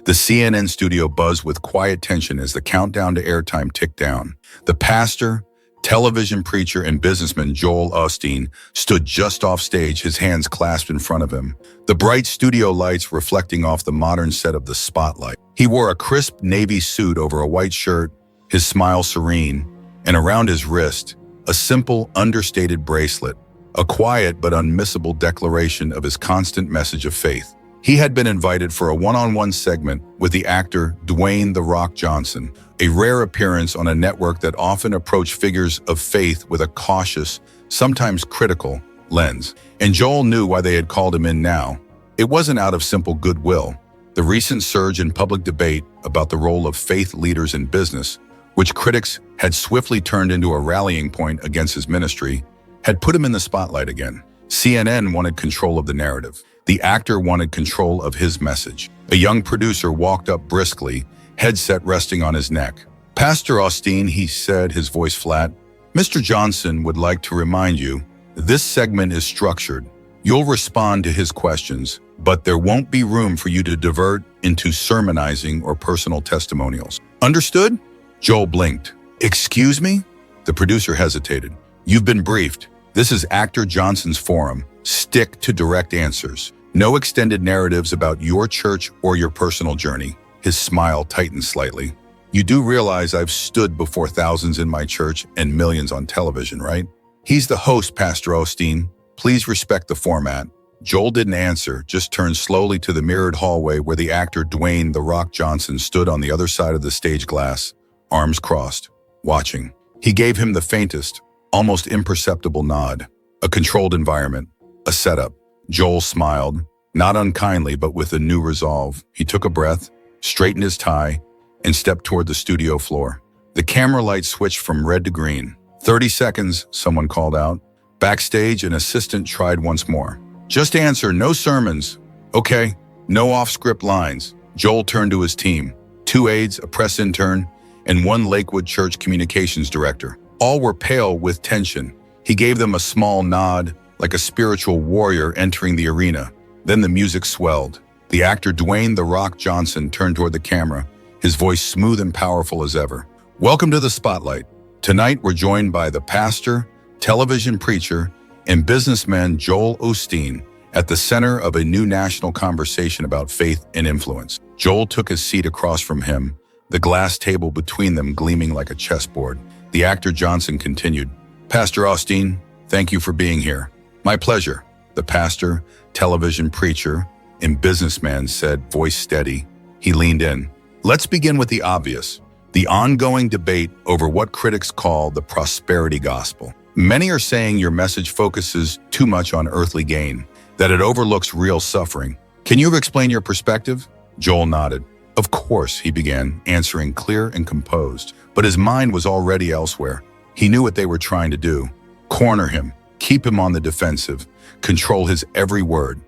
The CNN studio buzzed with quiet tension as the countdown to airtime ticked down. The pastor, television preacher, and businessman Joel Osteen stood just off stage, his hands clasped in front of him, the bright studio lights reflecting off the modern set of the spotlight. He wore a crisp navy suit over a white shirt, his smile serene, and around his wrist, a simple, understated bracelet, a quiet but unmissable declaration of his constant message of faith. He had been invited for a one-on-one segment with the actor Dwayne "The Rock" Johnson, a rare appearance on a network that often approached figures of faith with a cautious, sometimes critical, lens. And Joel knew why they had called him in now. It wasn't out of simple goodwill. The recent surge in public debate about the role of faith leaders in business, which critics had swiftly turned into a rallying point against his ministry, had put him in the spotlight again. CNN wanted control of the narrative. The actor wanted control of his message. A young producer walked up briskly, headset resting on his neck. "Pastor Osteen," he said, his voice flat, "Mr. Johnson would like to remind you, this segment is structured. You'll respond to his questions, but there won't be room for you to divert into sermonizing or personal testimonials. Understood?" Joel blinked. "Excuse me?" The producer hesitated. "You've been briefed. This is Actor Johnson's forum. Stick to direct answers. No extended narratives about your church or your personal journey." His smile tightened slightly. "You do realize I've stood before thousands in my church and millions on television, right?" "He's the host, Pastor Osteen. Please respect the format." Joel didn't answer, just turned slowly to the mirrored hallway where the actor Dwayne "The Rock" Johnson stood on the other side of the stage glass, arms crossed, watching. He gave him the faintest, almost imperceptible nod. A controlled environment, a setup. Joel smiled, not unkindly but with a new resolve. He took a breath, straightened his tie, and stepped toward the studio floor. The camera light switched from red to green. 30 seconds, someone called out. Backstage, an assistant tried once more. "Just answer, no sermons." "Okay, no off-script lines." Joel turned to his team. 2 aides, a press intern, and 1 Lakewood Church communications director. All were pale with tension. He gave them a small nod, like a spiritual warrior entering the arena. Then the music swelled. The actor Dwayne "The Rock" Johnson turned toward the camera, his voice smooth and powerful as ever. "Welcome to the spotlight. Tonight we're joined by the pastor, television preacher, and businessman Joel Osteen at the center of a new national conversation about faith and influence." Joel took his seat across from him, the glass table between them gleaming like a chessboard. The actor Johnson continued, "Pastor Osteen, thank you for being here." "My pleasure," the pastor, television preacher, and businessman said, voice steady. He leaned in. "Let's begin with the obvious, the ongoing debate over what critics call the prosperity gospel. Many are saying your message focuses too much on earthly gain, that it overlooks real suffering. Can you explain your perspective?" Joel nodded. "Of course," he began, answering clear and composed, but his mind was already elsewhere. He knew what they were trying to do. Corner him, keep him on the defensive, control his every word.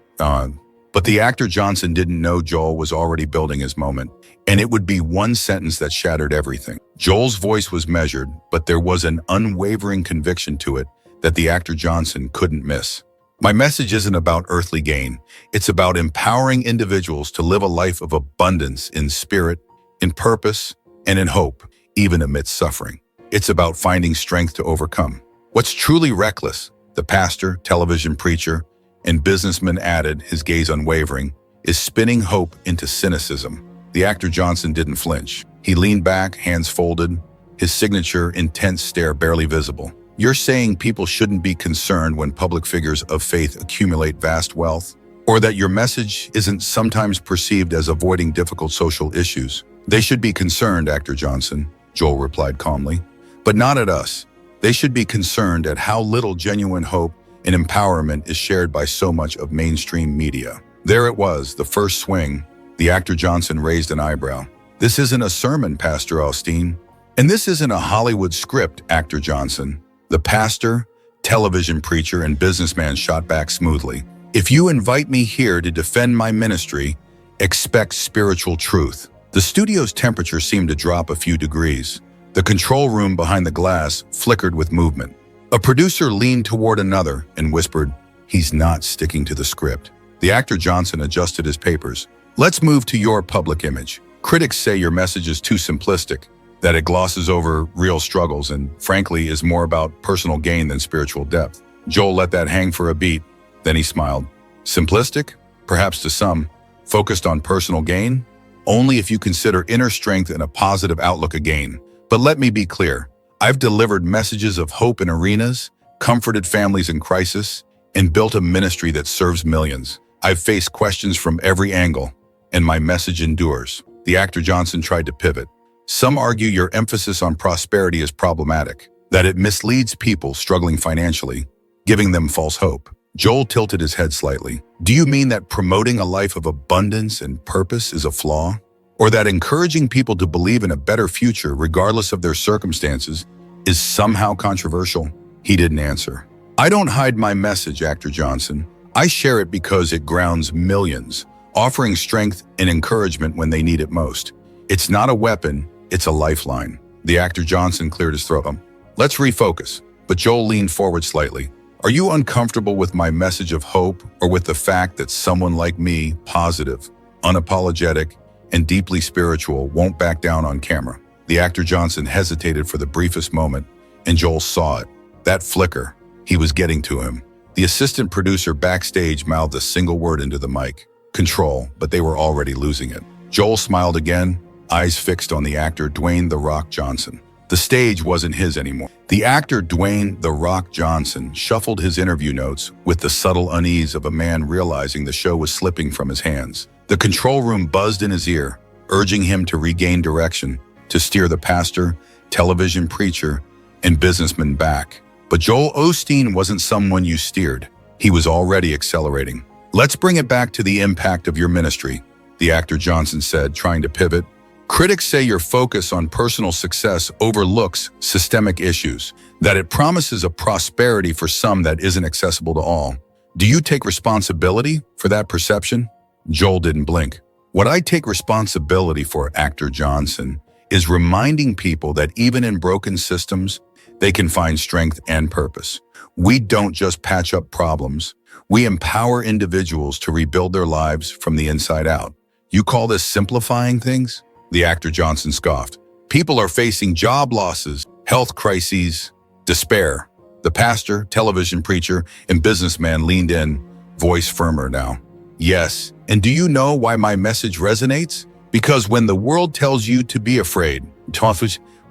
But the actor Johnson didn't know Joel was already building his moment, and it would be one sentence that shattered everything. Joel's voice was measured, but there was an unwavering conviction to it that the actor Johnson couldn't miss. "My message isn't about earthly gain. It's about empowering individuals to live a life of abundance in spirit, in purpose, and in hope, even amidst suffering. It's about finding strength to overcome. What's truly reckless," the pastor, television preacher, and businessman added, his gaze unwavering, "is spinning hope into cynicism." The actor Johnson didn't flinch. He leaned back, hands folded, his signature, intense stare barely visible. "You're saying people shouldn't be concerned when public figures of faith accumulate vast wealth? Or that your message isn't sometimes perceived as avoiding difficult social issues?" "They should be concerned, Actor Johnson," Joel replied calmly. "But not at us. They should be concerned at how little genuine hope and empowerment is shared by so much of mainstream media." There it was, the first swing. The actor Johnson raised an eyebrow. "This isn't a sermon, Pastor Osteen. And this isn't a Hollywood script, Actor Johnson." The pastor, television preacher, and businessman shot back smoothly. "If you invite me here to defend my ministry, expect spiritual truth." The studio's temperature seemed to drop a few degrees. The control room behind the glass flickered with movement. A producer leaned toward another and whispered, "He's not sticking to the script." The actor Johnson adjusted his papers. Let's move to your public image. Critics say your message is too simplistic, that it glosses over real struggles and, frankly, is more about personal gain than spiritual depth. Joel let that hang for a beat, then he smiled. Simplistic? Perhaps to some. Focused on personal gain? Only if you consider inner strength and a positive outlook a gain. But let me be clear. I've delivered messages of hope in arenas, comforted families in crisis, and built a ministry that serves millions. I've faced questions from every angle, and my message endures. The actor Johnson tried to pivot. Some argue your emphasis on prosperity is problematic, that it misleads people struggling financially, giving them false hope. Joel tilted his head slightly. Do you mean that promoting a life of abundance and purpose is a flaw? Or that encouraging people to believe in a better future regardless of their circumstances is somehow controversial? He didn't answer. I don't hide my message, actor Johnson. I share it because it grounds millions, offering strength and encouragement when they need it most. It's not a weapon, it's a lifeline. The actor Johnson cleared his throat. Let's refocus. But Joel leaned forward slightly. Are you uncomfortable with my message of hope or with the fact that someone like me, positive, unapologetic, and deeply spiritual, won't back down on camera? The actor Johnson hesitated for the briefest moment, and Joel saw it. That flicker. He was getting to him. The assistant producer backstage mouthed a single word into the mic. Control, but they were already losing it. Joel smiled again, eyes fixed on the actor Dwayne "The Rock" Johnson. The stage wasn't his anymore. The actor Dwayne "The Rock" Johnson shuffled his interview notes with the subtle unease of a man realizing the show was slipping from his hands. The control room buzzed in his ear, urging him to regain direction, to steer the pastor, television preacher, and businessman back. But Joel Osteen wasn't someone you steered. He was already accelerating. Let's bring it back to the impact of your ministry, the actor Johnson said, trying to pivot. Critics say your focus on personal success overlooks systemic issues, that it promises a prosperity for some that isn't accessible to all. Do you take responsibility for that perception? Joel didn't blink. What I take responsibility for, actor Johnson, is reminding people that even in broken systems, they can find strength and purpose. We don't just patch up problems. We empower individuals to rebuild their lives from the inside out. You call this simplifying things? The actor Johnson scoffed. People are facing job losses, health crises, despair. The pastor, television preacher, and businessman leaned in, voice firmer now. Yes, and do you know why my message resonates? Because when the world tells you to be afraid,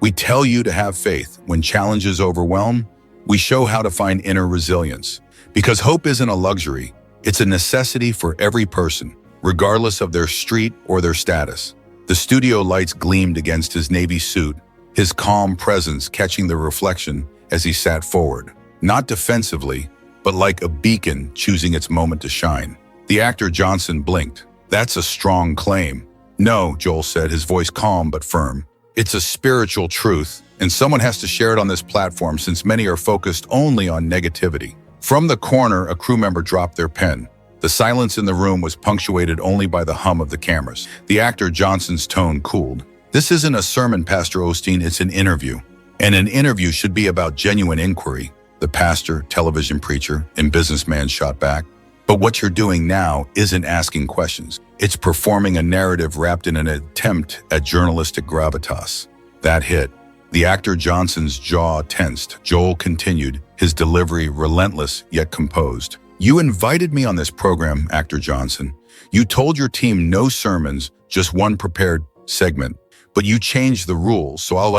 we tell you to have faith. When challenges overwhelm, we show how to find inner resilience. Because hope isn't a luxury, it's a necessity for every person, regardless of their street or their status. The studio lights gleamed against his navy suit, his calm presence catching the reflection as he sat forward, not defensively, but like a beacon choosing its moment to shine. The actor Johnson blinked. That's a strong claim. No, Joel said, his voice calm but firm. It's a spiritual truth, and someone has to share it on this platform since many are focused only on negativity. From the corner, a crew member dropped their pen. The silence in the room was punctuated only by the hum of the cameras. The actor Johnson's tone cooled. This isn't a sermon, Pastor Osteen, it's an interview. And an interview should be about genuine inquiry. The pastor, television preacher, and businessman shot back. But what you're doing now isn't asking questions. It's performing a narrative wrapped in an attempt at journalistic gravitas. That hit. The actor Johnson's jaw tensed. Joel continued, his delivery relentless yet composed. You invited me on this program, actor Johnson. You told your team no sermons, just one prepared segment. But you changed the rules, so I'll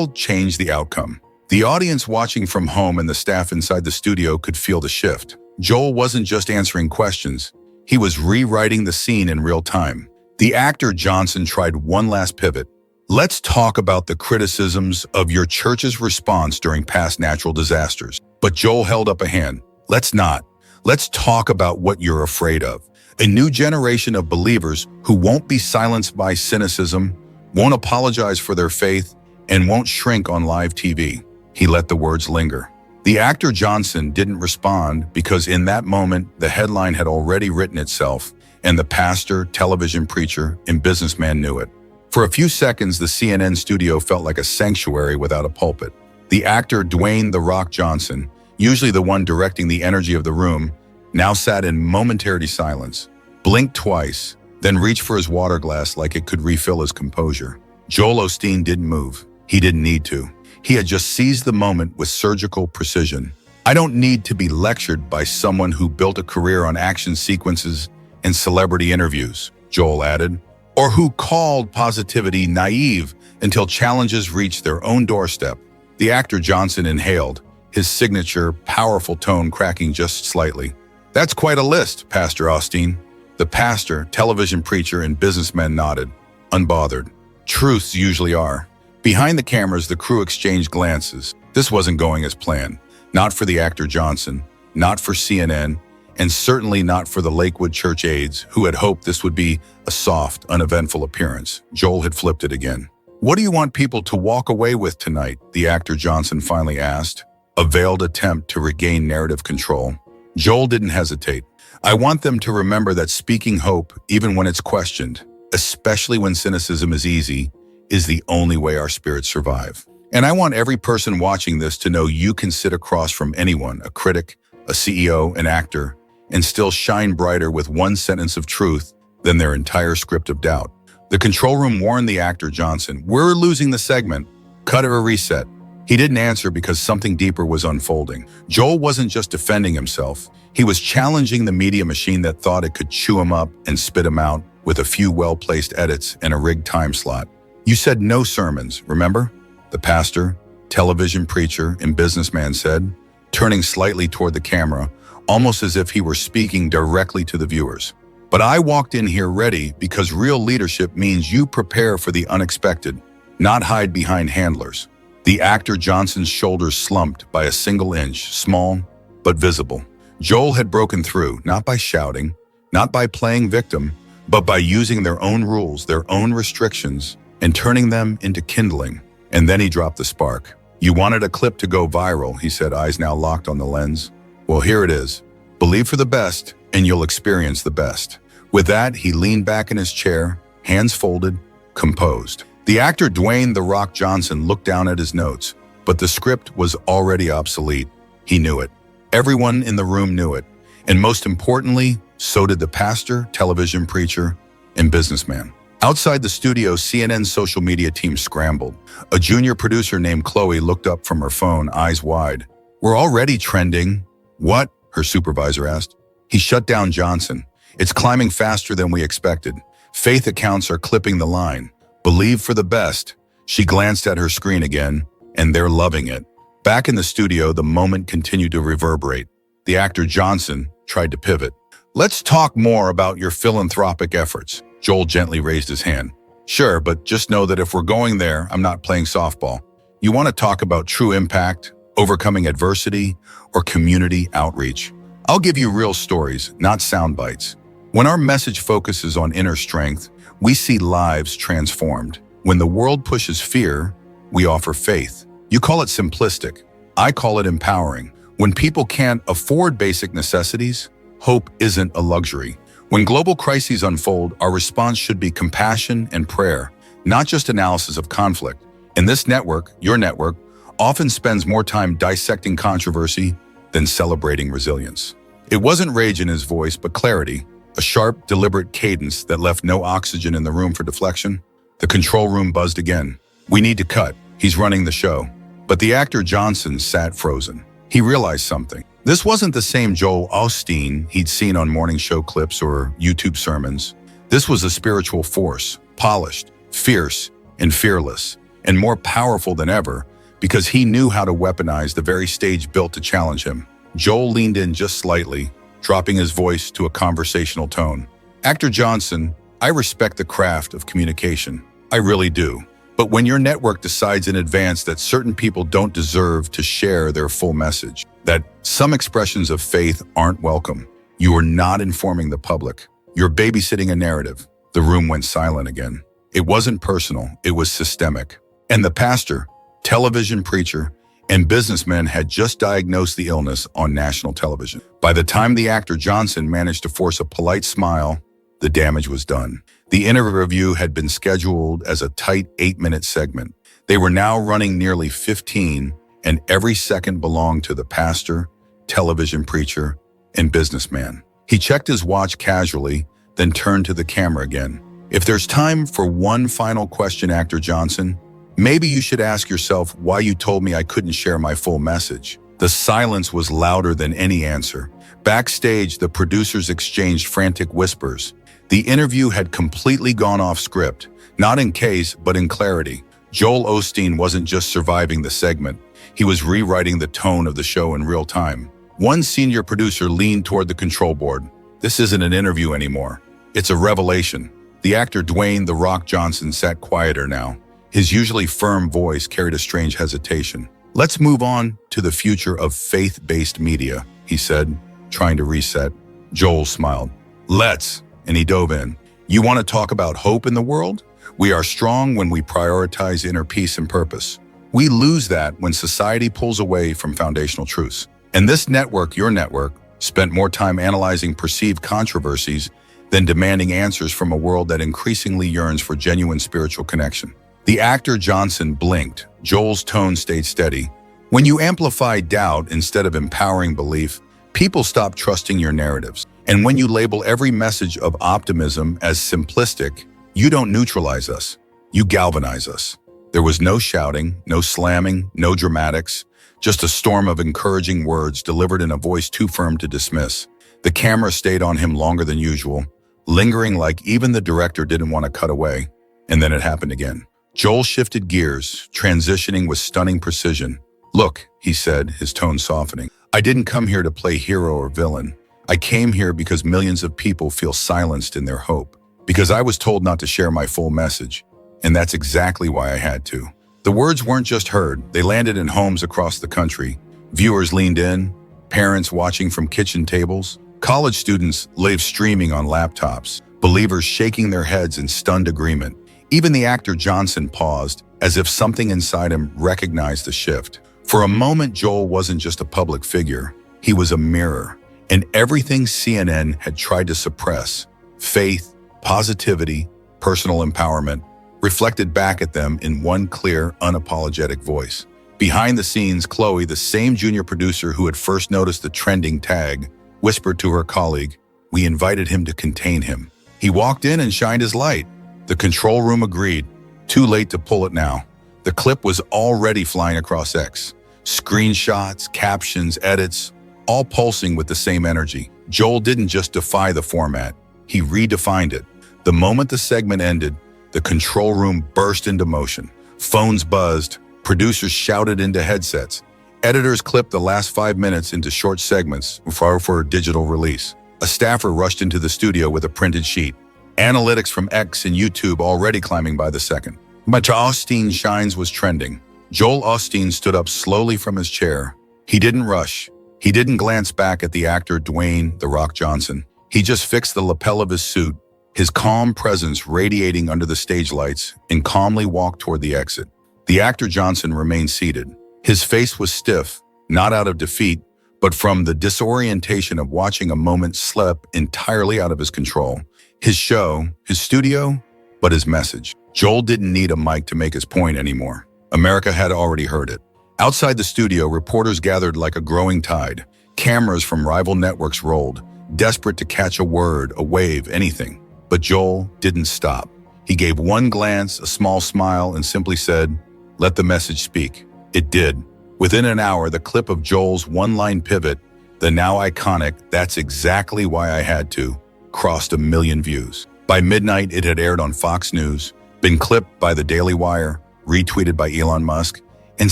change the outcome. The audience watching from home and the staff inside the studio could feel the shift. Joel wasn't just answering questions. He was rewriting the scene in real time. The actor Johnson tried one last pivot. Let's talk about the criticisms of your church's response during past natural disasters. But Joel held up a hand. Let's not. Let's talk about what you're afraid of. A new generation of believers who won't be silenced by cynicism, won't apologize for their faith, and won't shrink on live TV. He let the words linger. The actor Johnson didn't respond because in that moment, the headline had already written itself, and the pastor, television preacher, and businessman knew it. For a few seconds, the CNN studio felt like a sanctuary without a pulpit. The actor Dwayne "The Rock" Johnson, usually the one directing the energy of the room, now sat in momentary silence. blinked twice, then reached for his water glass like it could refill his composure. Joel Osteen didn't move. He didn't need to. He had just seized the moment with surgical precision. I don't need to be lectured by someone who built a career on action sequences and celebrity interviews, Joel added, or who called positivity naive until challenges reached their own doorstep. The actor Johnson inhaled, his signature, powerful tone cracking just slightly. That's quite a list, Pastor Osteen. The pastor, television preacher, and businessman nodded, unbothered. Truths usually are. Behind the cameras, the crew exchanged glances. This wasn't going as planned. Not for the actor Johnson, not for CNN, and certainly not for the Lakewood church aides who had hoped this would be a soft, uneventful appearance. Joel had flipped it again. What do you want people to walk away with tonight? The actor Johnson finally asked, a veiled attempt to regain narrative control. Joel didn't hesitate. I want them to remember that speaking hope, even when it's questioned, especially when cynicism is easy, is the only way our spirits survive. And I want every person watching this to know you can sit across from anyone, a critic, a CEO, an actor, and still shine brighter with one sentence of truth than their entire script of doubt. The control room warned the actor Johnson, we're losing the segment. Cut or reset. He didn't answer because something deeper was unfolding. Joel wasn't just defending himself. He was challenging the media machine that thought it could chew him up and spit him out with a few well-placed edits and a rigged time slot. You said no sermons, remember? The pastor, television preacher, and businessman said, turning slightly toward the camera, almost as if he were speaking directly to the viewers. But I walked in here ready because real leadership means you prepare for the unexpected, not hide behind handlers. The actor Johnson's shoulders slumped by a single inch, small but visible. Joel had broken through, not by shouting, not by playing victim, but by using their own rules, their own restrictions, and turning them into kindling. And then he dropped the spark. You wanted a clip to go viral, he said, eyes now locked on the lens. Well, here it is. Believe for the best, and you'll experience the best. With that, he leaned back in his chair, hands folded, composed. The actor Dwayne "The Rock" Johnson looked down at his notes, but the script was already obsolete. He knew it. Everyone in the room knew it. And most importantly, so did the pastor, television preacher, and businessman. Outside the studio, CNN's social media team scrambled. A junior producer named Chloe looked up from her phone, eyes wide. We're already trending. What? Her supervisor asked. He shut down Johnson. It's climbing faster than we expected. Faith accounts are clipping the line. Believe for the best. She glanced at her screen again, and they're loving it. Back in the studio, the moment continued to reverberate. The actor Johnson tried to pivot. Let's talk more about your philanthropic efforts. Joel gently raised his hand. Sure, but just know that if we're going there, I'm not playing softball. You want to talk about true impact, overcoming adversity, or community outreach. I'll give you real stories, not sound bites. When our message focuses on inner strength, we see lives transformed. When the world pushes fear, we offer faith. You call it simplistic. I call it empowering. When people can't afford basic necessities, hope isn't a luxury. When global crises unfold, our response should be compassion and prayer, not just analysis of conflict. And this network, your network, often spends more time dissecting controversy than celebrating resilience. It wasn't rage in his voice, but clarity, a sharp, deliberate cadence that left no oxygen in the room for deflection. The control room buzzed again. We need to cut. He's running the show. But the actor Johnson sat frozen. He realized something. This wasn't the same Joel Osteen he'd seen on morning show clips or YouTube sermons. This was a spiritual force, polished, fierce, and fearless, and more powerful than ever because he knew how to weaponize the very stage built to challenge him. Joel leaned in just slightly, dropping his voice to a conversational tone. Actor Johnson, I respect the craft of communication. I really do. But when your network decides in advance that certain people don't deserve to share their full message, that some expressions of faith aren't welcome, you are not informing the public. You're babysitting a narrative. The room went silent again. It wasn't personal, it was systemic. And the pastor, television preacher, and businessman had just diagnosed the illness on national television. By the time the actor Johnson managed to force a polite smile, the damage was done. The interview had been scheduled as a tight 8-minute segment. They were now running nearly 15, and every second belonged to the pastor, television preacher, and businessman. He checked his watch casually, then turned to the camera again. If there's time for one final question, Actor Johnson, maybe you should ask yourself why you told me I couldn't share my full message. The silence was louder than any answer. Backstage, the producers exchanged frantic whispers. The interview had completely gone off script, not in case, but in clarity. Joel Osteen wasn't just surviving the segment, he was rewriting the tone of the show in real time. One senior producer leaned toward the control board. This isn't an interview anymore. It's a revelation. The actor Dwayne "The Rock" Johnson sat quieter now. His usually firm voice carried a strange hesitation. Let's move on to the future of faith-based media, he said, trying to reset. Joel smiled. Let's, and he dove in. You want to talk about hope in the world? We are strong when we prioritize inner peace and purpose. We lose that when society pulls away from foundational truths. And this network, your network, spent more time analyzing perceived controversies than demanding answers from a world that increasingly yearns for genuine spiritual connection. The actor Johnson blinked. Joel's tone stayed steady. When you amplify doubt instead of empowering belief, people stop trusting your narratives. And when you label every message of optimism as simplistic, you don't neutralize us, you galvanize us. There was no shouting, no slamming, no dramatics, just a storm of encouraging words delivered in a voice too firm to dismiss. The camera stayed on him longer than usual, lingering like even the director didn't want to cut away. And then it happened again. Joel shifted gears, transitioning with stunning precision. Look, he said, his tone softening. I didn't come here to play hero or villain. I came here because millions of people feel silenced in their hope. Because I was told not to share my full message. And that's exactly why I had to. The words weren't just heard, they landed in homes across the country. Viewers leaned in, parents watching from kitchen tables, college students live streaming on laptops, believers shaking their heads in stunned agreement. Even the actor Johnson paused, as if something inside him recognized the shift. For a moment, Joel wasn't just a public figure, he was a mirror. And everything CNN had tried to suppress, faith, positivity, personal empowerment, reflected back at them in one clear, unapologetic voice. Behind the scenes, Chloe, the same junior producer who had first noticed the trending tag, whispered to her colleague, "We invited him to contain him." He walked in and shined his light. The control room agreed. Too late to pull it now. The clip was already flying across X. Screenshots, captions, edits, all pulsing with the same energy. Joel didn't just defy the format, he redefined it. The moment the segment ended, the control room burst into motion. Phones buzzed, producers shouted into headsets. Editors clipped the last 5 minutes into short segments for a digital release. A staffer rushed into the studio with a printed sheet. Analytics from X and YouTube already climbing by the second. But Osteen Shines was trending. Joel Osteen stood up slowly from his chair. He didn't rush. He didn't glance back at the actor Dwayne "The Rock" Johnson. He just fixed the lapel of his suit, his calm presence radiating under the stage lights, and calmly walked toward the exit. The actor Johnson remained seated. His face was stiff, not out of defeat, but from the disorientation of watching a moment slip entirely out of his control. His show, his studio, but his message. Joel didn't need a mic to make his point anymore. America had already heard it. Outside the studio, reporters gathered like a growing tide. Cameras from rival networks rolled, desperate to catch a word, a wave, anything. But Joel didn't stop. He gave one glance, a small smile, and simply said, "Let the message speak." It did. Within an hour, the clip of Joel's one-line pivot, the now iconic "That's exactly why I had to," crossed 1 million views. By midnight, it had aired on Fox News, been clipped by the Daily Wire, retweeted by Elon Musk, and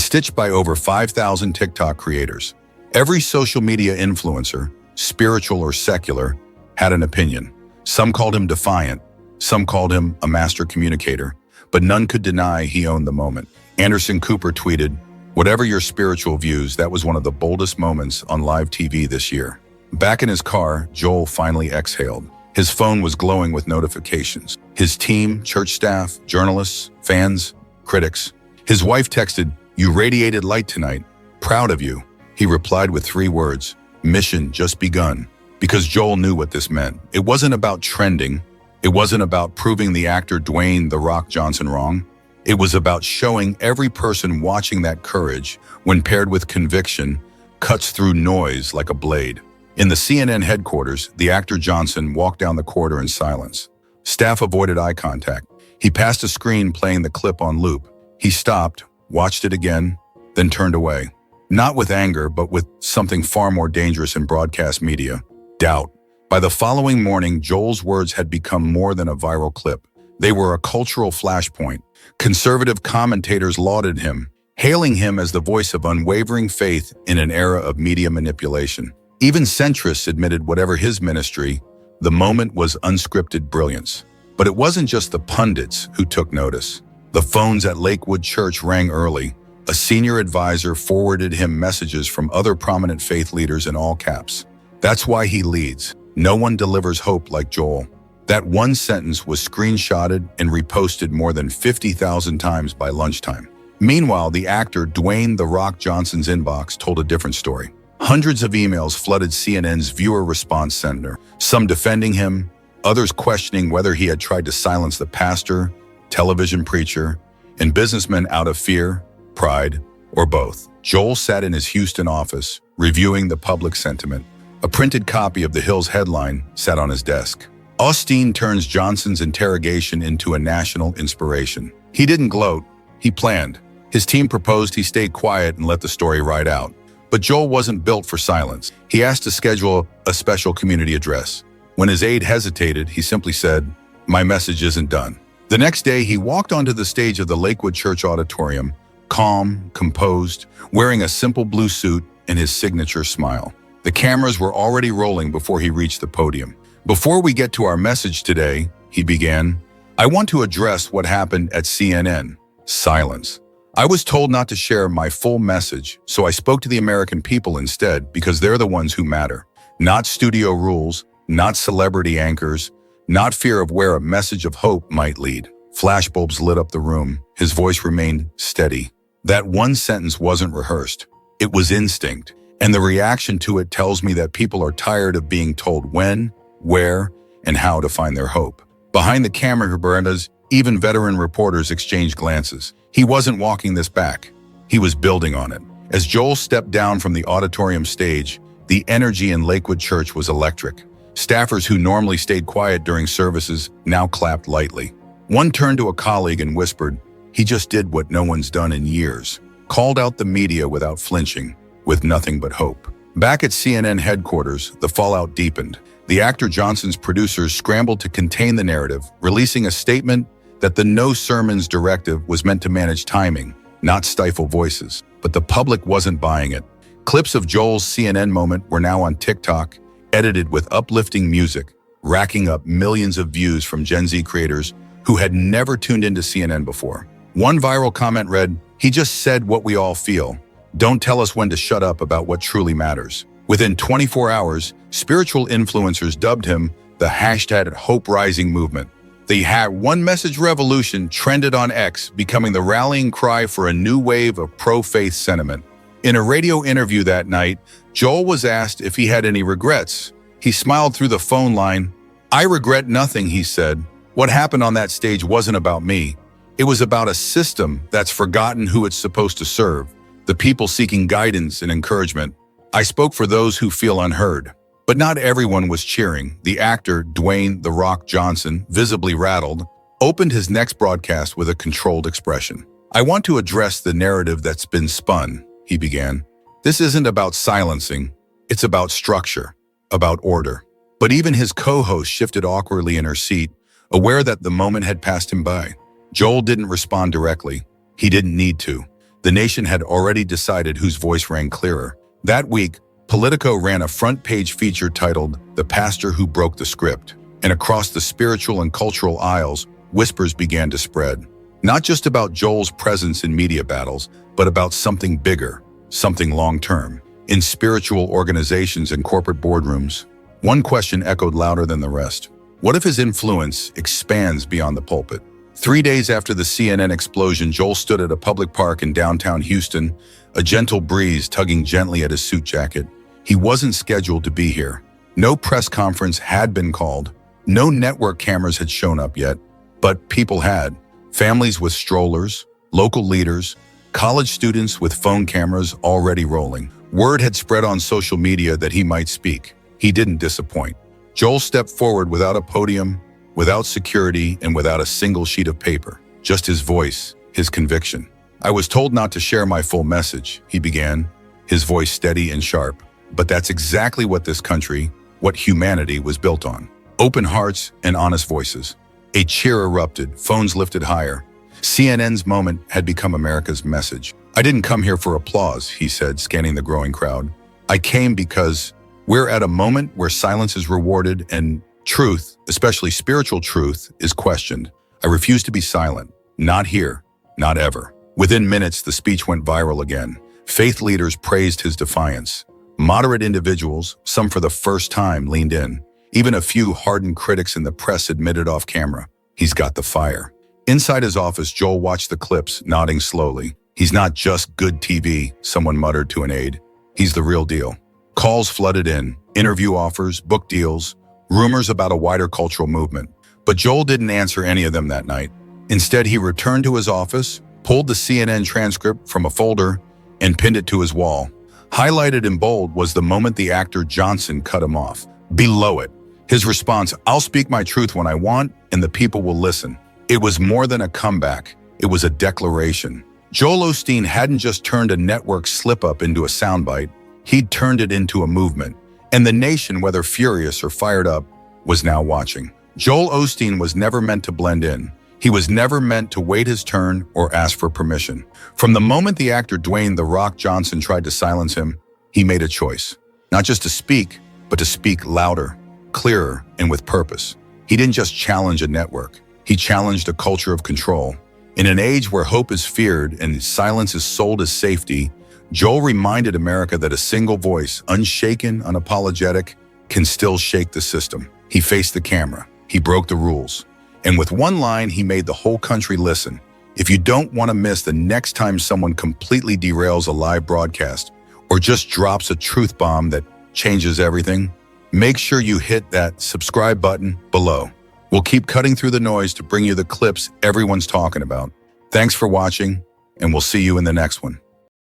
stitched by over 5,000 TikTok creators. Every social media influencer, spiritual or secular, had an opinion. Some called him defiant, some called him a master communicator, but none could deny he owned the moment. Anderson Cooper tweeted, "Whatever your spiritual views, that was one of the boldest moments on live TV this year." Back in his car, Joel finally exhaled. His phone was glowing with notifications. His team, church staff, journalists, fans, critics. His wife texted, "You radiated light tonight. Proud of you." He replied with 3 words, "Mission just begun." Because Joel knew what this meant. It wasn't about trending. It wasn't about proving the actor Dwayne "The Rock" Johnson wrong. It was about showing every person watching that courage, when paired with conviction, cuts through noise like a blade. In the CNN headquarters, the actor Johnson walked down the corridor in silence. Staff avoided eye contact. He passed a screen playing the clip on loop. He stopped, watched it again, then turned away. Not with anger, but with something far more dangerous in broadcast media: doubt. By the following morning, Joel's words had become more than a viral clip. They were a cultural flashpoint. Conservative commentators lauded him, hailing him as the voice of unwavering faith in an era of media manipulation. Even centrists admitted whatever his ministry, the moment was unscripted brilliance. But it wasn't just the pundits who took notice. The phones at Lakewood Church rang early. A senior advisor forwarded him messages from other prominent faith leaders in all caps. That's why he leads. No one delivers hope like Joel. That one sentence was screenshotted and reposted more than 50,000 times by lunchtime. Meanwhile, the actor Dwayne "The Rock" Johnson's inbox told a different story. Hundreds of emails flooded CNN's viewer response center, some defending him, others questioning whether he had tried to silence the pastor, television preacher, and businessmen out of fear, pride, or both. Joel sat in his Houston office, reviewing the public sentiment. A printed copy of The Hill's headline sat on his desk. Osteen turns Johnson's interrogation into a national inspiration. He didn't gloat, he planned. His team proposed he stay quiet and let the story ride out. But Joel wasn't built for silence. He asked to schedule a special community address. When his aide hesitated, he simply said, "My message isn't done." The next day, he walked onto the stage of the Lakewood Church auditorium, calm, composed, wearing a simple blue suit and his signature smile. The cameras were already rolling before he reached the podium. "Before we get to our message today," he began, "I want to address what happened at CNN." Silence. "I was told not to share my full message, so I spoke to the American people instead because they're the ones who matter. Not studio rules, not celebrity anchors, not fear of where a message of hope might lead." Flashbulbs lit up the room. His voice remained steady. That one sentence wasn't rehearsed. It was instinct. And the reaction to it tells me that people are tired of being told when, where, and how to find their hope. Behind the camera cameras, even veteran reporters exchanged glances. He wasn't walking this back. He was building on it. As Joel stepped down from the auditorium stage, the energy in Lakewood Church was electric. Staffers who normally stayed quiet during services now clapped lightly. One turned to a colleague and whispered, "He just did what no one's done in years." Called out the media without flinching, with nothing but hope. Back at CNN headquarters, the fallout deepened. The actor Johnson's producers scrambled to contain the narrative, releasing a statement that the no sermons directive was meant to manage timing, not stifle voices. But the public wasn't buying it. Clips of Joel's CNN moment were now on TikTok, edited with uplifting music, racking up millions of views from Gen Z creators who had never tuned into CNN before. One viral comment read, "He just said what we all feel. Don't tell us when to shut up about what truly matters." Within 24 hours, spiritual influencers dubbed him the #HopeRising movement. The One Message Revolution trended on X, becoming the rallying cry for a new wave of pro-faith sentiment. In a radio interview that night, Joel was asked if he had any regrets. He smiled through the phone line. "I regret nothing," he said. "What happened on that stage wasn't about me. It was about a system that's forgotten who it's supposed to serve, the people seeking guidance and encouragement. I spoke for those who feel unheard." But not everyone was cheering. The actor, Dwayne "The Rock" Johnson, visibly rattled, opened his next broadcast with a controlled expression. "I want to address the narrative that's been spun," he began. "This isn't about silencing. It's about structure, about order." But even his co-host shifted awkwardly in her seat, aware that the moment had passed him by. Joel didn't respond directly. He didn't need to. The nation had already decided whose voice rang clearer. That week, Politico ran a front-page feature titled "The Pastor Who Broke the Script," and across the spiritual and cultural aisles, whispers began to spread. Not just about Joel's presence in media battles, but about something bigger, something long-term. In spiritual organizations and corporate boardrooms, one question echoed louder than the rest. What if his influence expands beyond the pulpit? 3 days after the CNN explosion, Joel stood at a public park in downtown Houston, a gentle breeze tugging gently at his suit jacket. He wasn't scheduled to be here. No press conference had been called. No network cameras had shown up yet. But people had. Families with strollers, local leaders, college students with phone cameras already rolling. Word had spread on social media that he might speak. He didn't disappoint. Joel stepped forward without a podium, without security, and without a single sheet of paper. Just his voice, his conviction. "I was told not to share my full message," he began, his voice steady and sharp. "But that's exactly what this country, what humanity was built on. Open hearts and honest voices." A cheer erupted, phones lifted higher. CNN's moment had become America's message. "I didn't come here for applause," he said, scanning the growing crowd. "I came because we're at a moment where silence is rewarded and truth, especially spiritual truth, is questioned. I refuse to be silent. Not here. Not ever." Within minutes, the speech went viral again. Faith leaders praised his defiance. Moderate individuals, some for the first time, leaned in. Even a few hardened critics in the press admitted off camera, "He's got the fire." Inside his office, Joel watched the clips, nodding slowly. "He's not just good TV," someone muttered to an aide. "He's the real deal." Calls flooded in, interview offers, book deals, rumors about a wider cultural movement. But Joel didn't answer any of them that night. Instead, he returned to his office, pulled the CNN transcript from a folder, and pinned it to his wall. Highlighted in bold was the moment the actor Johnson cut him off. Below it, his response, "I'll speak my truth when I want, and the people will listen." It was more than a comeback. It was a declaration. Joel Osteen hadn't just turned a network slip-up into a soundbite. He'd turned it into a movement. And the nation, whether furious or fired up, was now watching. Joel Osteen was never meant to blend in. He was never meant to wait his turn or ask for permission. From the moment the actor Dwayne "The Rock" Johnson tried to silence him, he made a choice. Not just to speak, but to speak louder, clearer, and with purpose. He didn't just challenge a network. He challenged a culture of control. In an age where hope is feared and silence is sold as safety, Joel reminded America that a single voice, unshaken, unapologetic, can still shake the system. He faced the camera. He broke the rules. And with one line, he made the whole country listen. If you don't want to miss the next time someone completely derails a live broadcast or just drops a truth bomb that changes everything, make sure you hit that subscribe button below. We'll keep cutting through the noise to bring you the clips everyone's talking about. Thanks for watching, and we'll see you in the next one.